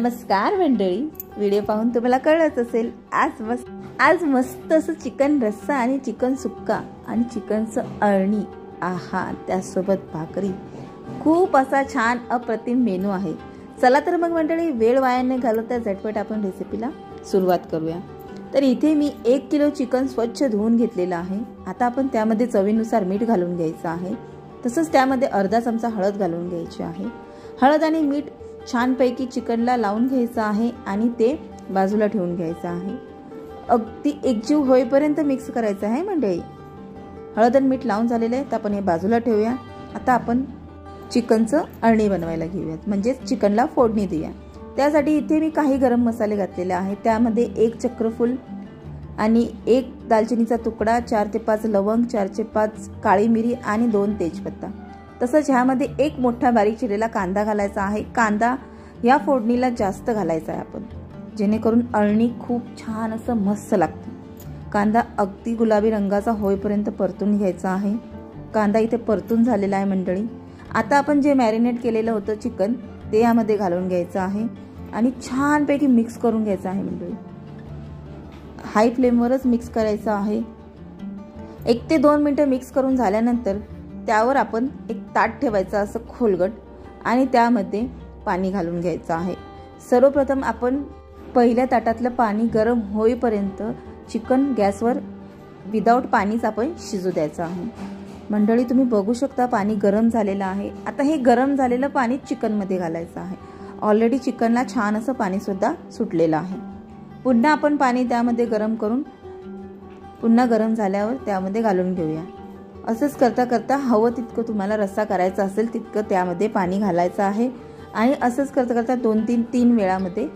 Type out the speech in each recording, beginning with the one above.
नमस्कार मंडळी, व्हिडिओ पाहून तुम्हाला कळत असेल आज मस्त असं चिकन रस्सा आणि चिकन सुक्का आणि चिकनचं अळणी, आहा त्यासोबत भाकरी, खूप असा छान अप्रतिम मेनू आहे। चला तर मग मंडळी, वेळ वाया न घालवता झटपट आपण रेसिपीला सुरुवात करूया। तर इथे मी 1 किलो चिकन स्वच्छ धुवून घेतलेलं आहे। आता आपण त्यामध्ये चवीनुसार मीठ घालून घ्यायचं आहे, तसंच त्यामध्ये अर्धा चमचा हळद घालून घ्यायची आहे। हळद आणि मीठ छानपैकी चिकनला लावून घ्यायचं आहे आणि ते बाजूला ठेवून घ्यायचं आहे। अगदी एकजीव होईपर्यंत मिक्स करायचं आहे मंडळी। हळद आणि मीठ लावून झालेलं आहे, तर आपण हे बाजूला ठेवूया। आता आपण चिकनचं अळणी बनवायला घेऊयात, म्हणजे चिकनला फोडणी देऊया। त्यासाठी इथे मी काही गरम मसाले घातलेले आहेत। त्यामध्ये 1 चक्रफूल आणि 1 दालचिनीचा तुकडा, 4 ते 5 लवंग, 4 ते 5 काळी मिरी आणि 2 तेजपत्ता। तसंच ह्यामध्ये 1 मोठा बारीक चिरलेला कांदा घालायचा आहे। कांदा या फोडणीला जास्त घालायचा आहे आपण, जेणेकरून अळणी खूप छान असं मस्त लागते। कांदा अगदी गुलाबी रंगाचा होईपर्यंत परतून घ्यायचा आहे। कांदा इथे परतून झालेला आहे मंडळी। आता आपण जे मॅरिनेट केलेलं होतं चिकन, ते यामध्ये घालून घ्यायचं आहे आणि छानपैकी मिक्स करून घ्यायचं आहे मंडळी। हाय फ्लेमवरच मिक्स करायचं आहे। 1 ते 2 मिनिटं मिक्स करून झाल्यानंतर त्यावर आपण एक ताट ठेवायचं असं खोलगट आणि त्यामध्ये पाणी घालून घ्यायचं आहे। सर्वप्रथम आपण पहिल्या ताटातलं पाणी गरम होईपर्यंत चिकन गॅसवर विदाउट पाणीच आपण शिजू द्यायचं आहे। मंडळी तुम्ही बघू शकता पाणी गरम झालेलं आहे। आता हे गरम झालेलं पाणी चिकनमध्ये घालायचं आहे। ऑलरेडी चिकनला छान असं पाणी सुद्धा सुटलेलं आहे। पुन्हा आपण पाणी त्यामध्ये गरम करून पुन्हा गरम झाल्यावर त्यामध्ये घालून घेऊया। असंच करता करता हवं तितकं तुम्हाला रस्सा करायचा असेल तितकं त्यामध्ये पाणी घालायचं आहे आणि असंच करता करता 2-3 वेळामध्ये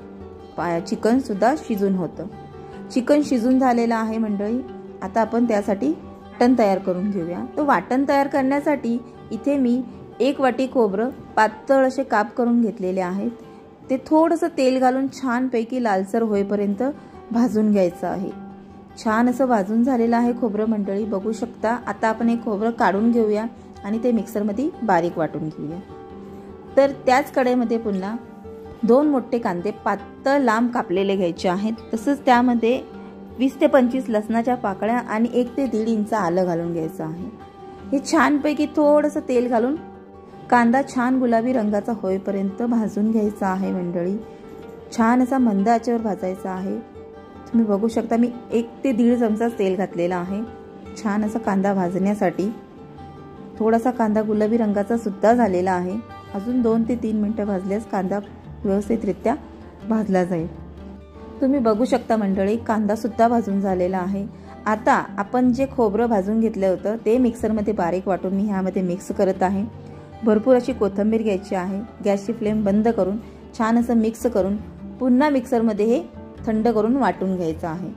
चिकन सुद्धा शिजून होतं। चिकन शिजून झालेलं आहे मंडळी। आता आपण त्यासाठी वाटण तयार करून घेऊया। तो वाटण तयार करण्यासाठी इथे मी 1 वाटी खोबरं पातळ असे काप करून घेतलेले आहेत। ते थोडंसं तेल घालून छानपैकी लालसर होईपर्यंत भाजून घ्यायचं आहे। छान असं भाजून झालेलं आहे खोबरं मंडळी, बघू शकता। आता आपण हे खोबरं काढून घेऊया आणि ते मिक्सरमध्ये बारीक वाटून घेऊया। तर त्याच कढईमध्ये पुन्हा 2 मोठे कांदे पातळ लांब कापलेले घ्यायचे आहेत। तसंच त्यामध्ये 20 ते 25 लसणाच्या पाकळ्या आणि 1 ते 1.5 इंच आलं घालून घ्यायचं आहे। हे छानपैकी थोडंसं तेल घालून कांदा छान गुलाबी रंगाचा होईपर्यंत भाजून घ्यायचा आहे मंडळी। छान असा मंद आचेवर भाजायचा आहे। तुम्ही बघू शकता मी 1 ते 1.5 चमचा तेल घातलेला आहे छान असा कांदा भाजण्यासाठी। थोडासा कांदा गुलाबी रंगाचा सुद्धा झालेला आहे। अजून 2 ते 3 मिनिटं भाजल्यास कांदा व्यवस्थितरित्या भाजला जाईल। तुम्ही बघू शकता मंडळी, कांदा सुद्धा भाजून झालेला आहे। आता आपण जे खोबरं भाजून घेतलं होतं ते मिक्सरमध्ये बारीक वाटून मी ह्यामध्ये मिक्स करत आहे। भरपूर अशी कोथिंबीर घ्यायची आहे। गॅसची फ्लेम बंद करून छान असं मिक्स करून पुन्हा मिक्सरमध्ये हे थंड करून वाटून घ्यायचं आहे।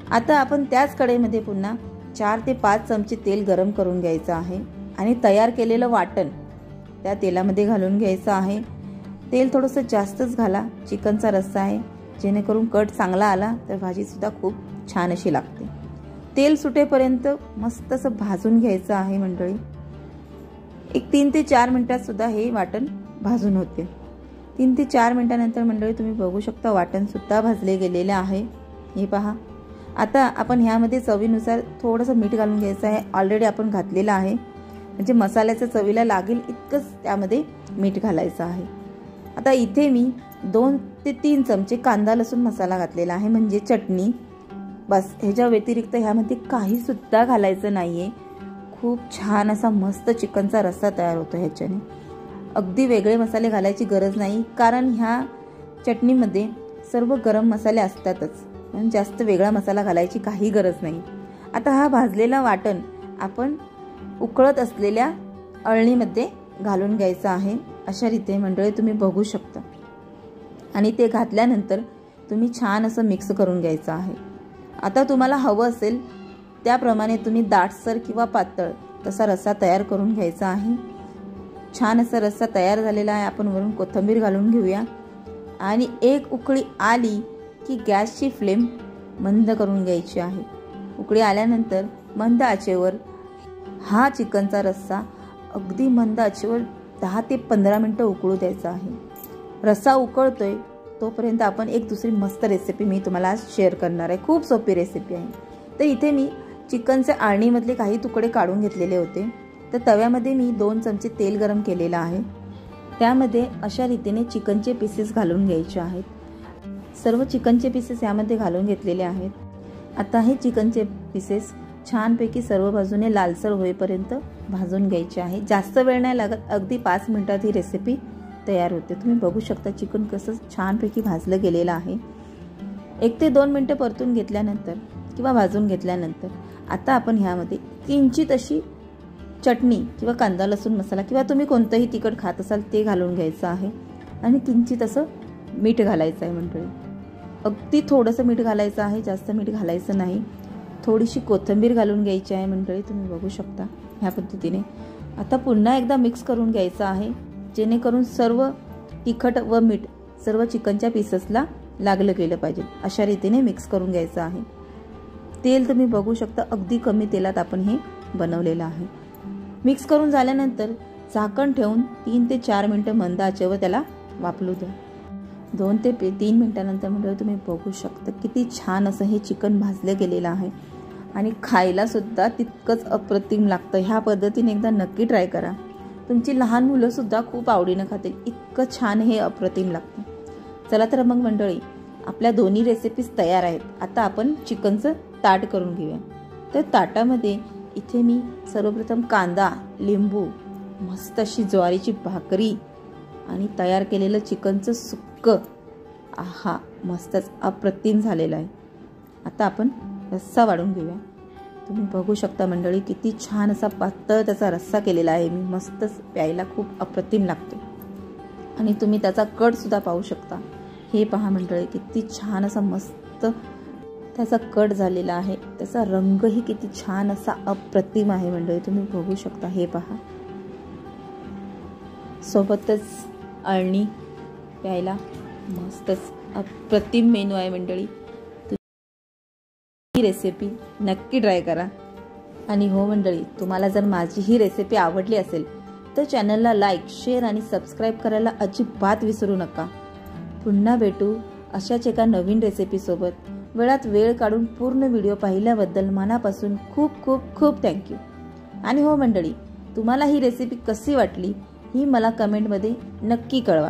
आता आपण त्याच कढईमध्ये पुन्हा 4 ते 5 चमचे तेल गरम करून घ्यायचं आहे आणि तयार केलेलं वाटण त्या तेलामध्ये घालून घ्यायचं आहे। तेल थोडंसं जास्तच घाला, चिकनचा रस्सा आहे, जेणेकरून कट चांगला आला तर भाजी सुद्धा खूप छान अशी लागते। तेल सुटेपर्यंत मस्त असं भाजून घ्यायचं आहे मंडळी। 3 ते 4 मिनिटात सुद्धा हे वाटण भाजून होते। 3 ते 4 मिनिटानंतर मंडळी तुम्ही बघू शकता वाटण सुद्धा भाजले गेलेले आहे। हे पहा। आता आपण ह्यामध्ये चवीनुसार थोडंसं मीठ घालून घ्यायचं आहे। ऑलरेडी आपण घातलेलं आहे, म्हणजे मसाल्याच्या चवीला लागेल इतकंच त्यामध्ये मीठ घालायचं आहे। आता इथे मी 2 ते 3 चमचे कांदा लसूण मसाला घातलेला आहे, म्हणजे चटणी बस। ह्याच्या व्यतिरिक्त ह्यामध्ये काही सुद्धा घालायचं नाहीये। खूप छान असा मस्त चिकनचा रस्सा तयार होतो ह्याच्याने। अगदी वेगळे मसाले घालायची गरज नाही, कारण ह्या चटणीमध्ये सर्व गरम मसाले असतातच, म्हणून जास्त वेगळा मसाला घालायची काही गरज नाही। आता हा भाजलेला वाटण आपण उकळत असलेल्या अळणीमध्ये घालून घ्यायचं आहे। अशा रीते मंडळी तुम्ही बघू शकता आणि ते घातल्यानंतर तुम्ही छान असं मिक्स करून घ्यायचं आहे। आता तुम्हाला हवं असेल त्याप्रमाणे तुम्ही दाटसर किंवा पातळ तसा रस्सा तयार करून घ्यायचा आहे। छान असा रस्सा तयार झालेला आहे। आपण वरून कोथिंबीर घालून घेऊया आणि 1 उकळी आली की गॅसची फ्लेम मंद करून घ्यायची आहे। उकळी आल्यानंतर मंद आचेवर हा चिकनचा रस्सा अगदी मंद आचेवर 10 ते 15 मिनिटं उकळू द्यायचा आहे। रस्सा उकळतोय तोपर्यंत आपण एक दुसरी मस्त रेसिपी मी तुम्हाला आज शेअर करणार आहे. खूप सोपी रेसिपी आहे. तर इथे मी चिकनचे आळणीमधले काही तुकडे काढून घेतलेले होते. तर तव्यामध्ये मी 2 चमचे तेल गरम केलेलं आहे. त्यामध्ये अशा रीतीने चिकनचे पीसेस घालून घ्यायचे आहेत. सर्व चिकनचे पीसेस यामध्ये घालून घेतलेले आहेत. आता हे चिकनचे पीसेस छानपैकी सर्व बाजूने लालसर होईपर्यंत भाजून घ्यायचे आहे. जास्त वेळ नाही लागत, अगदी 5 मिनिटात ही रेसिपी तयार होते. तुम्ही बघू शकता चिकन कसं छानपैकी भाजलं गेलेलं आहे. 1 ते 2 मिनिटं परतून घेतल्यानंतर किंवा भाजून घेतल्यानंतर आता आपण ह्यामध्ये किंचित अशी चटणी किंवा कांदा लसूण मसाला किंवा तुम्ही कोणतंही तिखट खात असाल ते घालून घ्यायचं आहे. आणि किंचित असं मीठ घालायचं आहे मंडळी. अगदी थोडंसं मीठ घालायचं आहे, जास्त मीठ घालायचं नाही. थोडीशी कोथिंबीर घालून घ्यायची आहे मंडळी. तुम्ही बघू शकता ह्या पद्धतीने. आता पुन्हा एकदा मिक्स करून घ्यायचं आहे, जेणेकरून सर्व तिखट व मीठ सर्व चिकनच्या पीसेसला लागलं गेलं पाहिजे. अशा रीतीने मिक्स करून घ्यायचं आहे. तेल तुम्ही बघू शकता, अगदी कमी तेलात आपण हे बनवलेलं आहे. मिक्स करून झाल्यानंतर झाकण ठेवून 3 ते 4 मिनिटं मंद आचेवर त्याला वाफलू द्या. 2 ते 3 मिनिटानंतर म्हणजे तुम्ही बघू शकता किती छान असं हे चिकन भाजलं गेलेलं आहे आणि खायला सुद्धा तितकंच अप्रतिम लागतं. ह्या पद्धतीने एकदा नक्की ट्राय करा. तुमची लहान मुलं सुद्धा खूप आवडीनं खातील, इतकं छान हे अप्रतिम लागतं. चला तर मग मंडळी, आपल्या दोन्ही रेसिपीज तयार आहेत. आता आपण चिकनचं ताट करून घेऊया. तर ताटामध्ये इथे मी सर्वप्रथम कांदा, लिंबू, मस्त अशी ज्वारीची भाकरी आणि तयार केलेलं चिकनचं सुक्कं. आहा, मस्तच अप्रतिम झालेलं आहे. आता आपण रस्सा वाढून घेऊया. तुम्ही बघू शकता मंडळी किती छान असा पातळ त्याचा रस्सा केलेला आहे मी. मस्तच प्यायला खूप अप्रतिम लागतो. आणि तुम्ही त्याचा कट सुद्धा पाहू शकता. हे पहा मंडळी, किती छान असा मस्त त्याचा कट झालेला आहे. त्याचा रंगही किती छान असा अप्रतिम आहे मंडळी. तुम्ही बघू शकता. हे पहा, सोबतच अळणी प्यायला मस्तच अप्रतिम मेनू आहे मंडळी. ही रेसिपी नक्की ट्राय करा. आणि हो मंडळी, तुम्हाला जर माझी ही रेसिपी आवडली असेल तर चॅनलला लाईक, शेअर आणि सबस्क्राईब करायला अजिबात विसरू नका. पुन्हा भेटू अशाच एका नवीन रेसिपीसोबत. वेळात वेळ काढून पूर्ण व्हिडिओ पाहिल्याबद्दल मनापासून खूप खूप खूप थँक्यू. आणि हो मंडळी, तुम्हाला ही रेसिपी कशी वाटली ही मला कमेंटमध्ये नक्की कळवा.